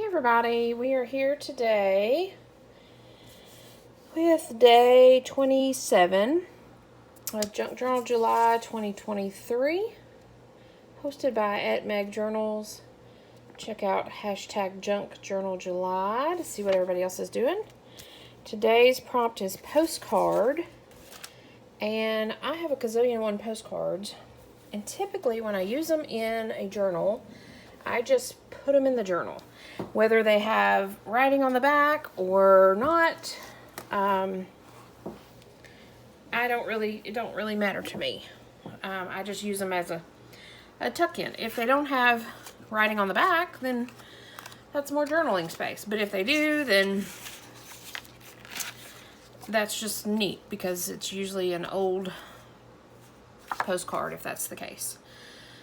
Everybody, we are here today with day 27 of Junk Journal July 2023, hosted by @MegJournals. Check out hashtag Junk Journal July to see what everybody else is doing. Today's prompt is postcard, and I have a gazillion one postcards, and typically when I use them in a journal, I just put them in the journal. Whether they have writing on the back or not, it don't really matter to me. I just use them as a tuck-in. If they don't have writing on the back, then that's more journaling space. But if they do, then that's just neat because it's usually an old postcard if that's the case.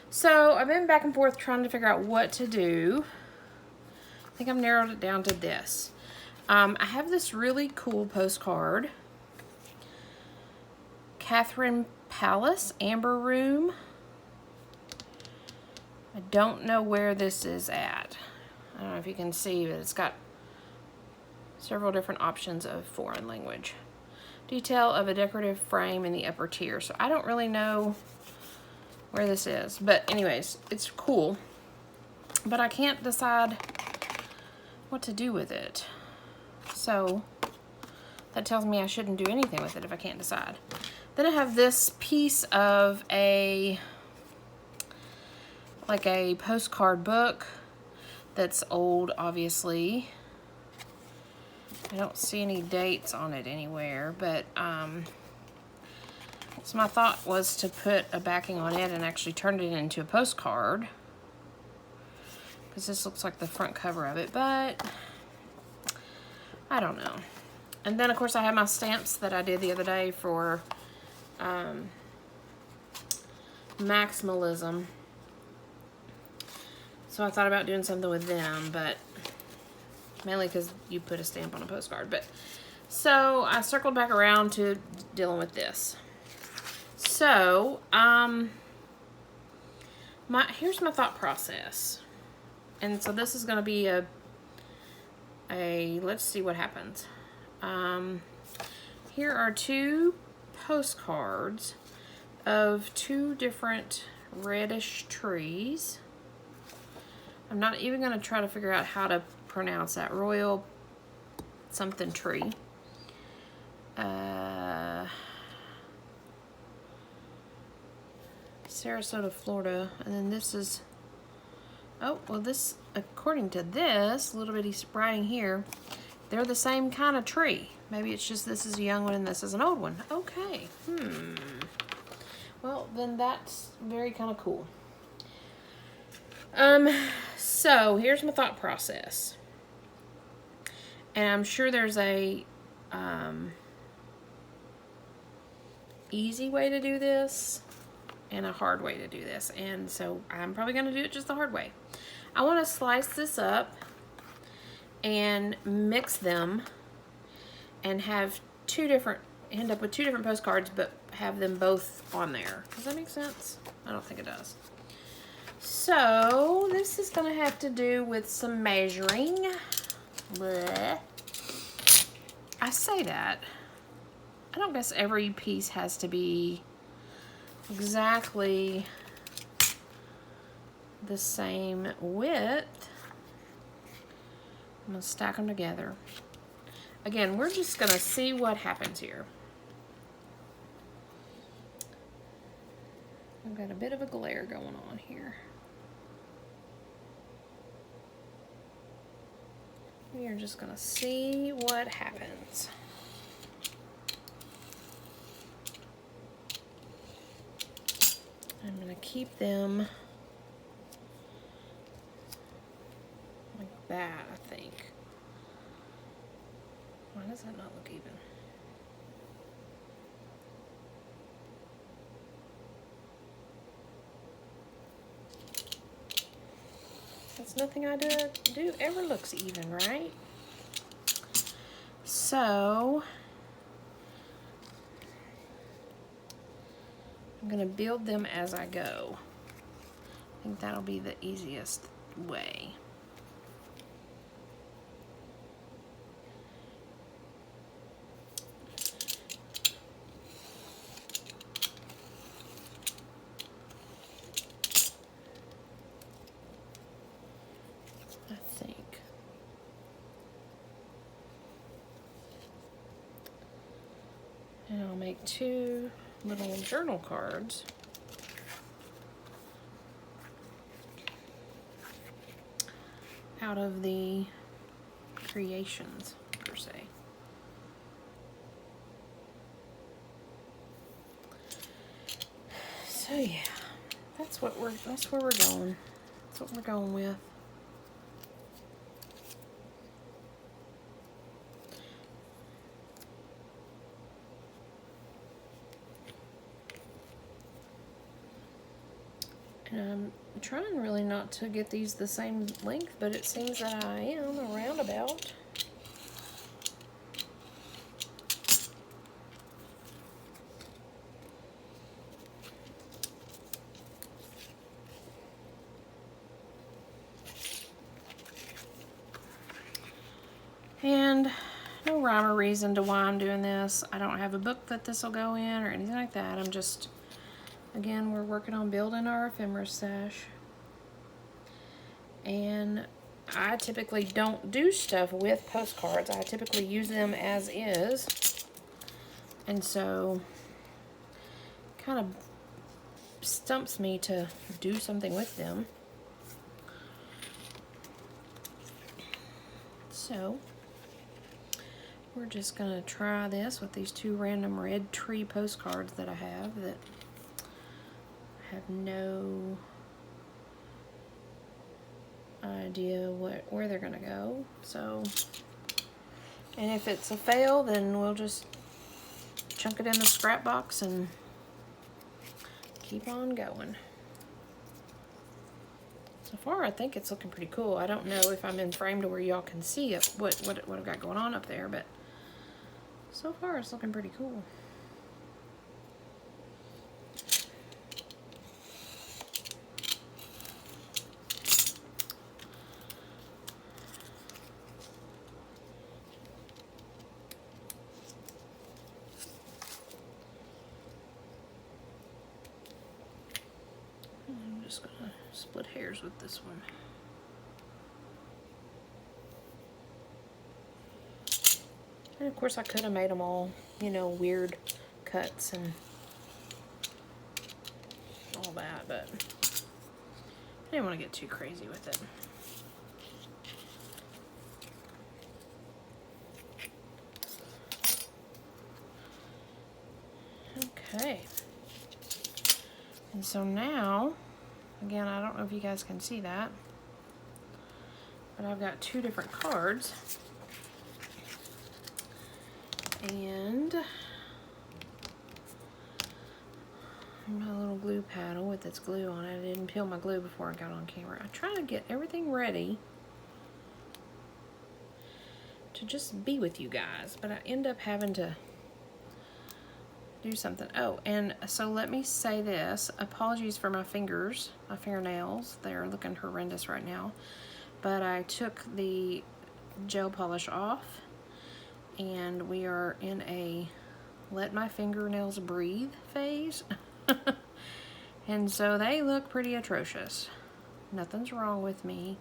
So I've been back and forth trying to figure out what to do. I think I've narrowed it down to this. I have this really cool postcard. Catherine Palace, Amber Room. I don't know where this is at. I don't know if you can see, but it's got several different options of foreign language. Detail of a decorative frame in the upper tier. So I don't really know where this is. But anyways, it's cool. But I can't decide what to do with it. So that tells me I shouldn't do anything with it if I can't decide. Then I have this piece of like a postcard book that's old, obviously. I don't see any dates on it anywhere, but so my thought was to put a backing on it and actually turn it into a postcard, because this looks like the front cover of it, but I don't know. And then of course I have my stamps that I did the other day for maximalism. So I thought about doing something with them, but mainly because you put a stamp on a postcard. But so I circled back around to dealing with this. So here's my thought process. And so this is going to be a let's see what happens. Here are two postcards of two different reddish trees. I'm not even going to try to figure out how to pronounce that. Royal something tree. Sarasota, Florida. And then this is, oh, well this, according to this little bitty writing here, they're the same kind of tree. Maybe it's just this is a young one and this is an old one. Okay. Well, then that's very kind of cool. So here's my thought process. And I'm sure there's a easy way to do this and a hard way to do this. And so I'm probably going to do it just the hard way. I want to slice this up and mix them and have end up with two different postcards, but have them both on there. Does that make sense? I don't think it does. So this is going to have to do with some measuring. Blech. I say that. I don't guess every piece has to be exactly the same width. I'm going to stack them together. Again, we're just going to see what happens here. I've got a bit of a glare going on here. We are just going to see what happens. I'm going to keep them like that, I think. Why does that not look even? That's nothing I do ever looks even, right? So I'm going to build them as I go. I think that'll be the easiest way. make 2 little journal cards. Out of the creations, per se. So yeah, that's where we're going. That's what we're going with. And I'm trying really not to get these the same length, but it seems that I am a roundabout. And no rhyme or reason to why I'm doing this. I don't have a book that this will go in or anything like that. I'm just, again, we're working on building our ephemera stash. And I typically don't do stuff with postcards. I typically use them as is. And so, kind of stumps me to do something with them. So, we're just going to try this with these 2 random red tree postcards that I have that have no idea where they're going to go. So, and if it's a fail, then we'll just chunk it in the scrap box and keep on going. So far, I think it's looking pretty cool. I don't know if I'm in frame to where y'all can see it, what I've got going on up there, but so far it's looking pretty cool. I'm just gonna split hairs with this one. And of course I could have made them all, you know, weird cuts and all that, but I didn't want to get too crazy with it. Okay. And so now, again, I don't know if you guys can see that, but I've got 2 different cards. And my little glue paddle with its glue on it. I didn't peel my glue before I got on camera. I try to get everything ready to just be with you guys, but I end up having to do something. Oh, and so let me say this. Apologies for my fingers, my fingernails. They're looking horrendous right now. But I took the gel polish off, and we are in a let my fingernails breathe phase. And so they look pretty atrocious. Nothing's wrong with me.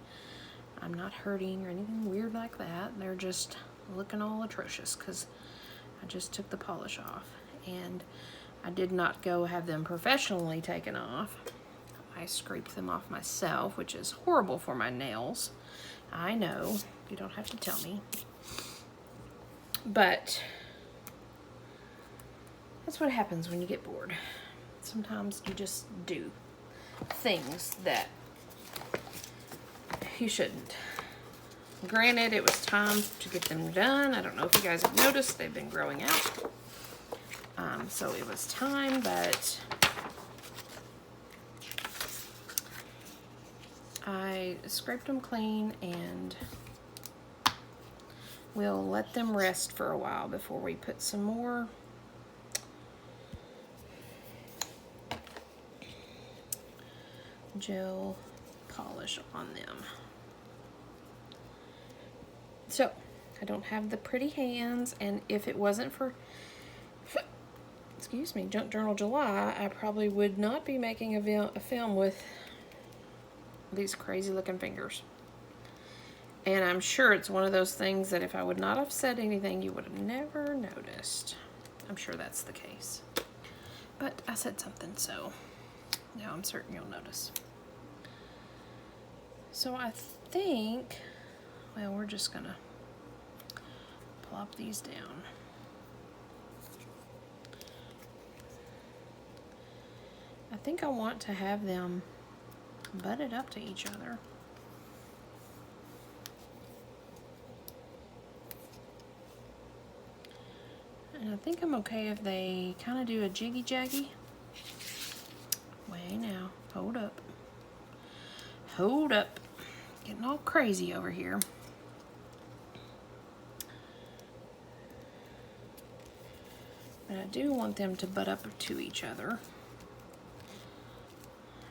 I'm not hurting or anything weird like that. They're just looking all atrocious because I just took the polish off. And I did not go have them professionally taken off. I scraped them off myself, which is horrible for my nails. I know. You don't have to tell me. But that's what happens when you get bored. Sometimes you just do things that you shouldn't. Granted, it was time to get them done. I don't know if you guys have noticed, they've been growing out. So it was time, but I scraped them clean and we'll let them rest for a while before we put some more gel polish on them. So, I don't have the pretty hands, and if it wasn't for, excuse me, Junk Journal July, I probably would not be making a film with these crazy looking fingers. And I'm sure it's one of those things that if I would not have said anything, you would have never noticed. I'm sure that's the case. But I said something, so now I'm certain you'll notice. So I think, well, we're just gonna plop these down. I think I want to have them butted up to each other. And I think I'm okay if they kind of do a jiggy-jaggy. Wait now, hold up. Hold up. Getting all crazy over here. But I do want them to butt up to each other.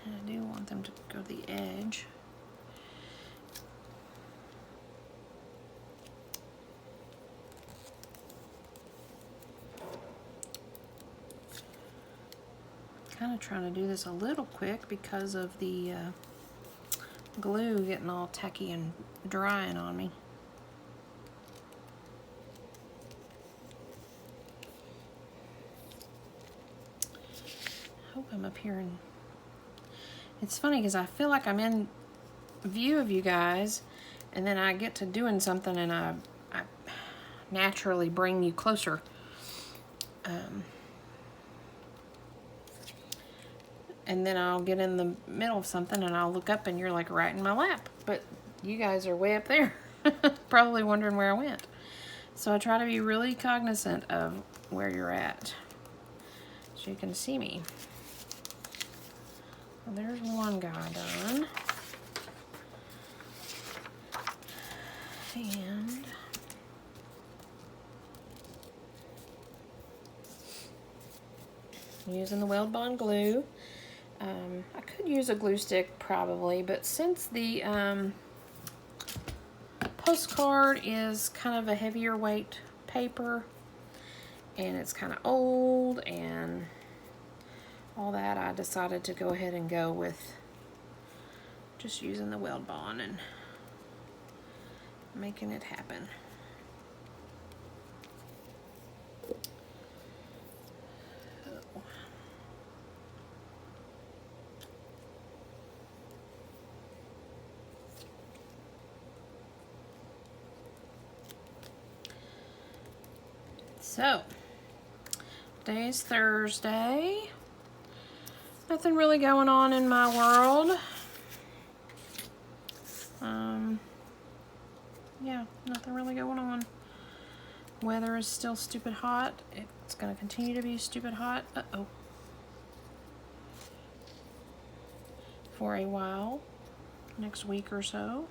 And I do want them to go to the edge. Kind of trying to do this a little quick because of the glue getting all tacky and drying on me. Hope I'm up here and it's funny because I feel like I'm in view of you guys and then I get to doing something and I naturally bring you closer. And then I'll get in the middle of something and I'll look up and you're like right in my lap. But you guys are way up there. Probably wondering where I went. So I try to be really cognizant of where you're at so you can see me. Well, there's one guy done. And I'm using the Weld Bond glue. I could use a glue stick probably, but since the postcard is kind of a heavier weight paper and it's kind of old and all that, I decided to go ahead and go with just using the Weld Bond and making it happen. So, today's Thursday. Nothing really going on in my world. Yeah, nothing really going on. Weather is still stupid hot. It's going to continue to be stupid hot. Uh-oh. For a while. Next week or so.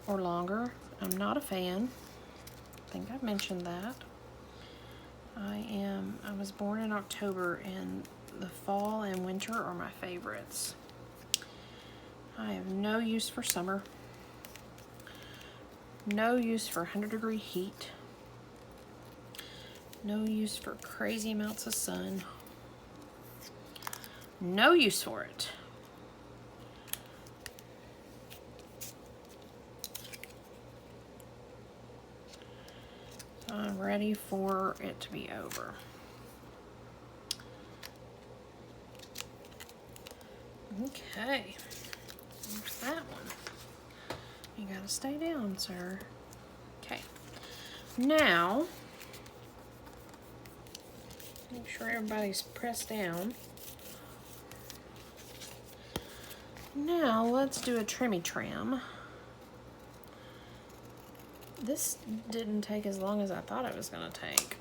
Or longer. I'm not a fan. I think I've mentioned that. I was born in October and the fall and winter are my favorites. I have no use for summer. No use for 100-degree heat. No use for crazy amounts of sun. No use for it. So I'm ready for it to be over. Okay, there's that one. You gotta stay down, sir. Okay, now, make sure everybody's pressed down. Now, let's do a trimmy trim. This didn't take as long as I thought it was gonna take.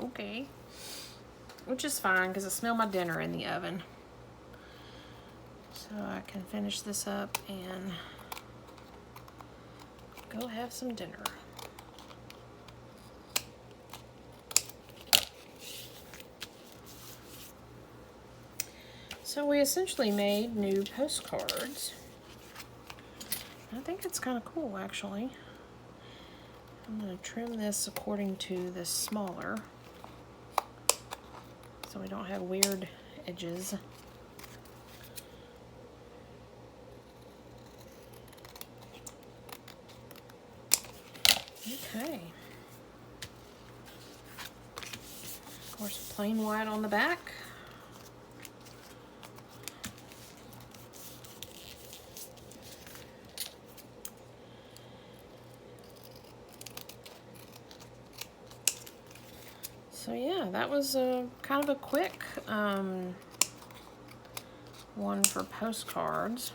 Okay. Which is fine, because I smell my dinner in the oven. So I can finish this up and go have some dinner. So we essentially made new postcards. I think it's kind of cool, actually. I'm going to trim this according to this smaller, so we don't have weird edges. Okay. course, plain white on the back. So yeah, that was kind of a quick one for postcards.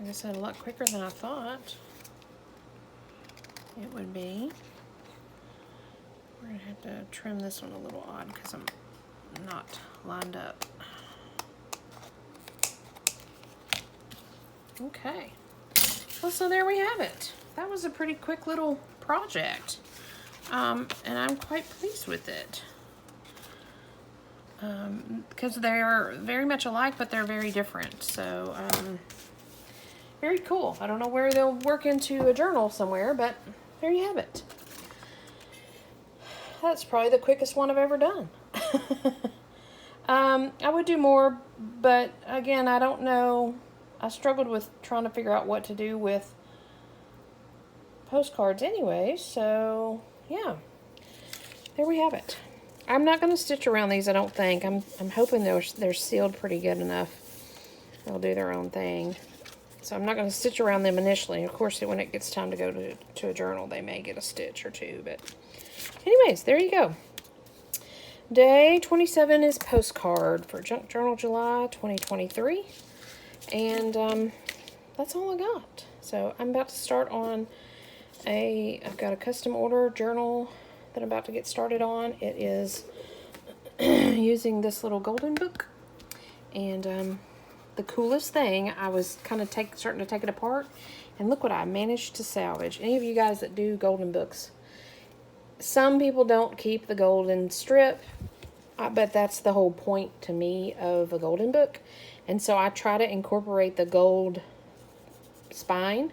Like I said, a lot quicker than I thought it would be. We're going to have to trim this one a little odd because I'm not lined up. Okay. Well, so there we have it. That was a pretty quick little project. And I'm quite pleased with it. Because they're very much alike, but they're very different. So, very cool. I don't know where they'll work into a journal somewhere, but there you have it. That's probably the quickest one I've ever done. I would do more, but again, I don't know. I struggled with trying to figure out what to do with postcards anyway, so yeah. There we have it. I'm not going to stitch around these, I don't think. I'm hoping they're sealed pretty good enough. They'll do their own thing. So I'm not going to stitch around them initially. Of course, when it gets time to go to a journal, they may get a stitch or two. But anyways, there you go. Day 27 is postcard for Junk Journal July 2023. And that's all I got. So I'm about to start on I've got a custom order journal that I'm about to get started on. It is using this little golden book. And the coolest thing, I was kind of starting to take it apart, and look what I managed to salvage. Any of you guys that do golden books, some people don't keep the golden strip, but that's the whole point to me of a golden book. And so I try to incorporate the gold spine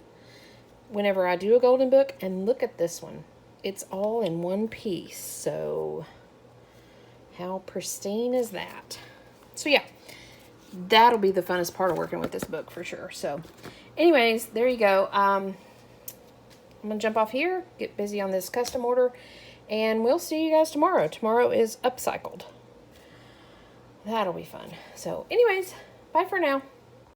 whenever I do a golden book, and look at this one. It's all in one piece, so how pristine is that? So yeah. That'll be the funnest part of working with this book for sure. So anyways, there you go. I'm going to jump off here, get busy on this custom order, and we'll see you guys tomorrow. Tomorrow is Upcycled. That'll be fun. So anyways, bye for now.